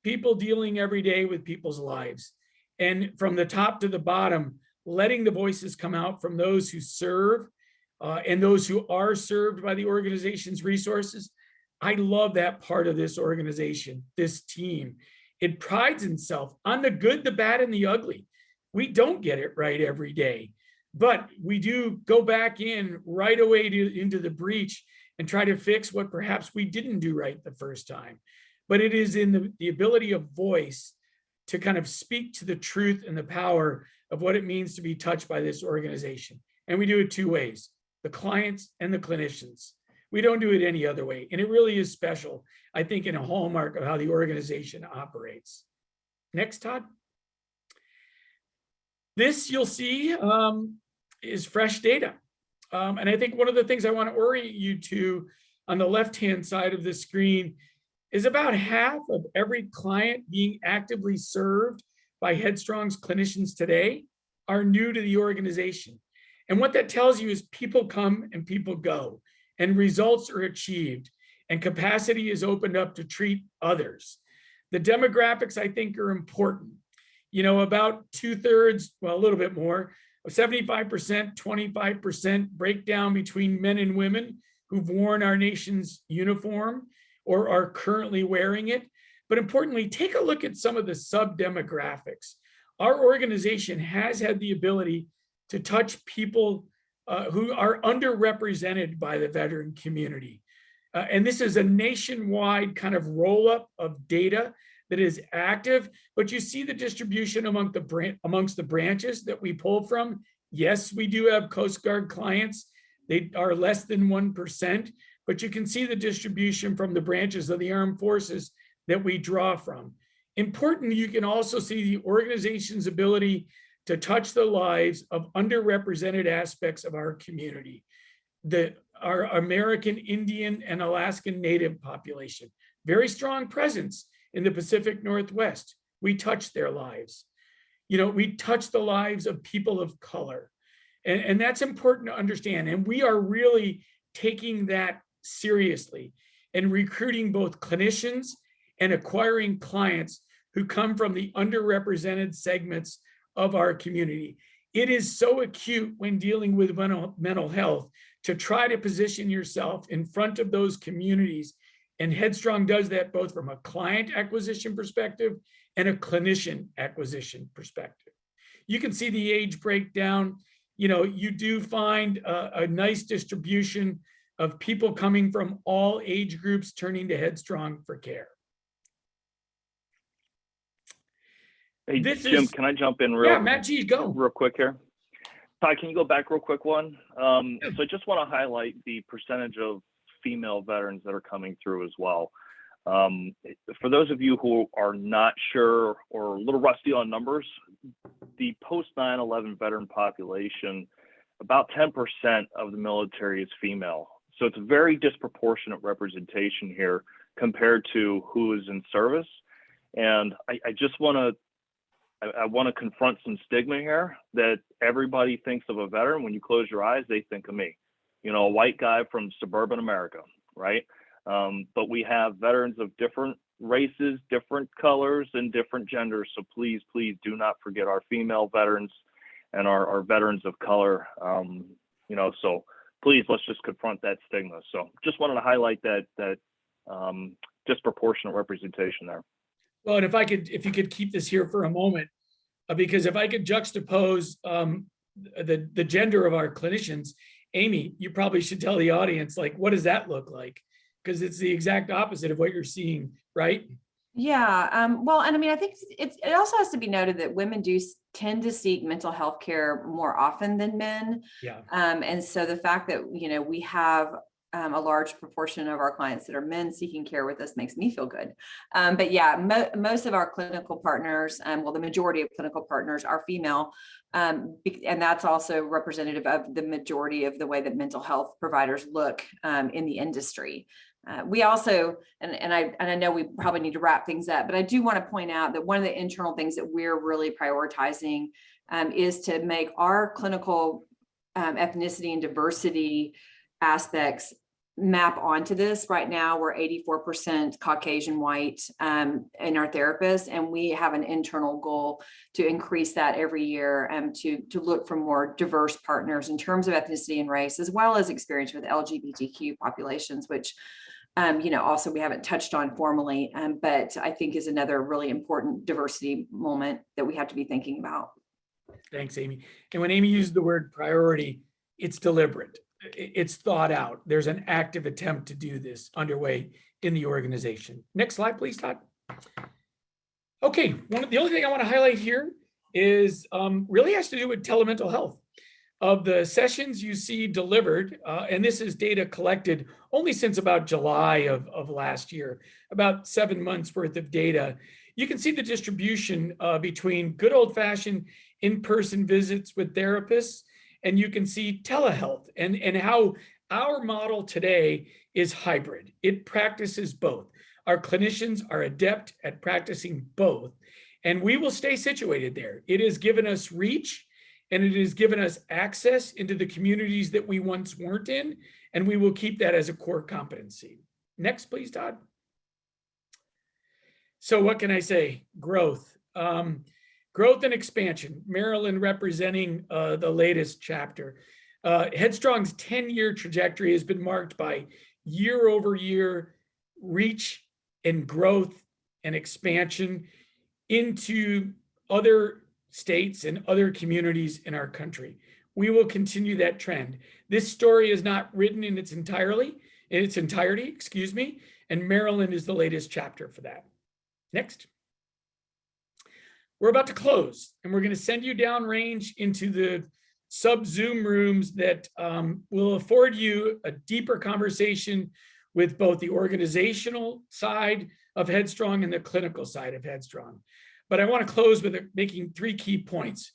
dealing every day with people's lives. And from the top to the bottom, letting the voices come out from those who serve and those who are served by the organization's resources. I love that part of this organization, this team. It prides itself on the good, the bad, and the ugly. We don't get it right every day, but we do go back in right away into the breach and try to fix what perhaps we didn't do right the first time. But it is in the ability of voice to kind of speak to the truth and the power of what it means to be touched by this organization. And we do it two ways, the clients and the clinicians. We don't do it any other way. And it really is special, I think, in a hallmark of how the organization operates. Next, Todd. This you'll see is fresh data. And I think one of the things I want to orient you to on the left-hand side of the screen is about half of every client being actively served by Headstrong's clinicians today are new to the organization. And what that tells you is people come and people go, and results are achieved, and capacity is opened up to treat others. The demographics, I think, are important. About 2/3, well, a little bit more, 75%, 25% breakdown between men and women who've worn our nation's uniform or are currently wearing it. But importantly, take a look at some of the sub-demographics. Our organization has had the ability to touch people who are underrepresented by the veteran community. And this is a nationwide kind of roll-up of data that is active, but you see the distribution amongst the branches that we pull from. Yes, we do have Coast Guard clients. They are less than 1%, but you can see the distribution from the branches of the armed forces that we draw from. Important, you can also see the organization's ability to touch the lives of underrepresented aspects of our community. Our American Indian and Alaskan Native population, very strong presence in the Pacific Northwest. We touch their lives. We touch the lives of people of color. And that's important to understand. And we are really taking that seriously and recruiting both clinicians and acquiring clients who come from the underrepresented segments of our community. It is so acute when dealing with mental health to try to position yourself in front of those communities. And Headstrong does that both from a client acquisition perspective and a clinician acquisition perspective. You can see the age breakdown. You do find a nice distribution of people coming from all age groups turning to Headstrong for care. Hey, Jim, can I jump in real quick here? Ty, can you go back real quick one? So I just want to highlight the percentage of female veterans that are coming through as well. For those of you who are not sure or a little rusty on numbers, the post 9/11 veteran population, about 10% of the military is female. So it's a very disproportionate representation here compared to who is in service. And I just want to confront some stigma here that everybody thinks of a veteran. When you close your eyes, they think of me, a white guy from suburban America, right? But we have veterans of different races, different colors, and different genders. So please, please do not forget our female veterans and our veterans of color. So please, let's just confront that stigma. So just wanted to highlight that disproportionate representation there. Well, and if you could keep this here for a moment, because if I could juxtapose the gender of our clinicians, Amy, you probably should tell the audience, what does that look like? Because it's the exact opposite of what you're seeing, right? Yeah. Well, and I mean, I think it also has to be noted that women do tend to seek mental health care more often than men. Yeah. And so the fact that, we have a large proportion of our clients that are men seeking care with us makes me feel good. But yeah, most of our clinical partners, the majority of clinical partners are female. And that's also representative of the majority of the way that mental health providers look in the industry. We also, and I know we probably need to wrap things up, but I do want to point out that one of the internal things that we're really prioritizing is to make our clinical ethnicity and diversity aspects map onto this. Right now, we're 84% Caucasian white in our therapists, and we have an internal goal to increase that every year and to look for more diverse partners in terms of ethnicity and race, as well as experience with LGBTQ populations, which also we haven't touched on formally, but I think is another really important diversity moment that we have to be thinking about. Thanks, Amy. And when Amy used the word priority, it's deliberate. It's thought out. There's an active attempt to do this underway in the organization. Next slide, please, Todd. Okay, the only thing I want to highlight here is really has to do with telemental health. Of the sessions you see delivered, and this is data collected only since about July of last year, about 7 months worth of data, you can see the distribution between good old-fashioned in-person visits with therapists, and you can see telehealth and how our model today is hybrid. It practices both. Our clinicians are adept at practicing both, and we will stay situated there. It has given us reach, and it has given us access into the communities that we once weren't in, and we will keep that as a core competency. Next, please, Todd. So what can I say? Growth. Growth and expansion, Maryland representing the latest chapter. Headstrong's 10-year trajectory has been marked by year-over-year reach and growth and expansion into other states and other communities in our country. We will continue that trend. This story is not written in its entirety, excuse me, and Maryland is the latest chapter for that. Next. We're about to close, and we're going to send you downrange into the sub-Zoom rooms that will afford you a deeper conversation with both the organizational side of Headstrong and the clinical side of Headstrong. But I want to close with making 3 key points.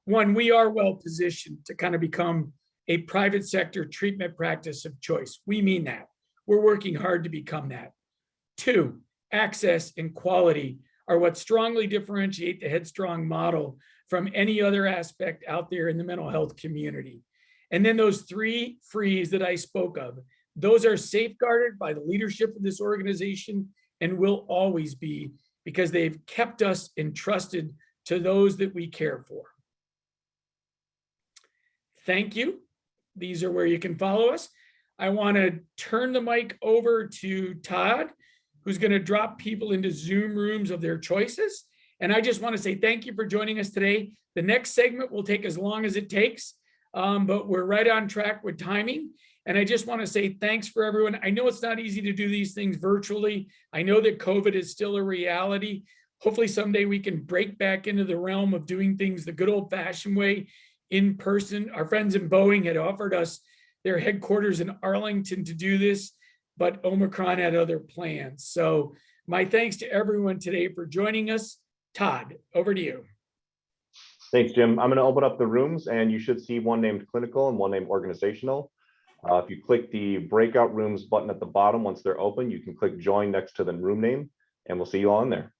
One, we are well positioned to kind of become a private sector treatment practice of choice. We mean that. We're working hard to become that. 2, access and quality are what strongly differentiate the Headstrong model from any other aspect out there in the mental health community. And then those 3 frees that I spoke of, those are safeguarded by the leadership of this organization and will always be, because they've kept us entrusted to those that we care for. Thank you. These are where you can follow us. I want to turn the mic over to Todd, who's going to drop people into Zoom rooms of their choices. And I just want to say thank you for joining us today. The next segment will take as long as it takes, but we're right on track with timing. And I just want to say thanks for everyone. I know it's not easy to do these things virtually. I know that COVID is still a reality. Hopefully someday we can break back into the realm of doing things the good old fashioned way in person. Our friends in Boeing had offered us their headquarters in Arlington to do this, but Omicron had other plans. So my thanks to everyone today for joining us. Todd, over to you. Thanks, Jim. I'm going to open up the rooms and you should see one named clinical and one named organizational. If you click the breakout rooms button at the bottom, once they're open, you can click join next to the room name and we'll see you all in there.